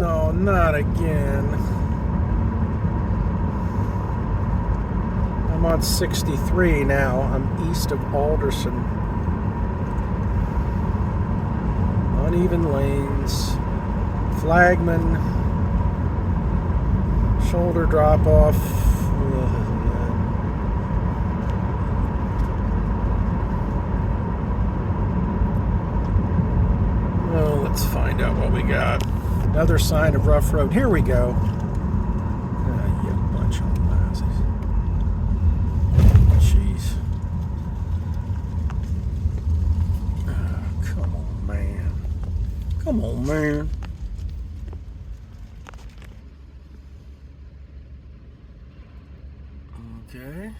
no, not again. I'm on 63 now. I'm east of Alderson. Uneven lanes. Flagman. Shoulder drop off. Well, let's find out what we got. Another sign of rough road. Here we go. You bunch of lousies. Jeez. Oh, come on, man. Come on, man. Okay.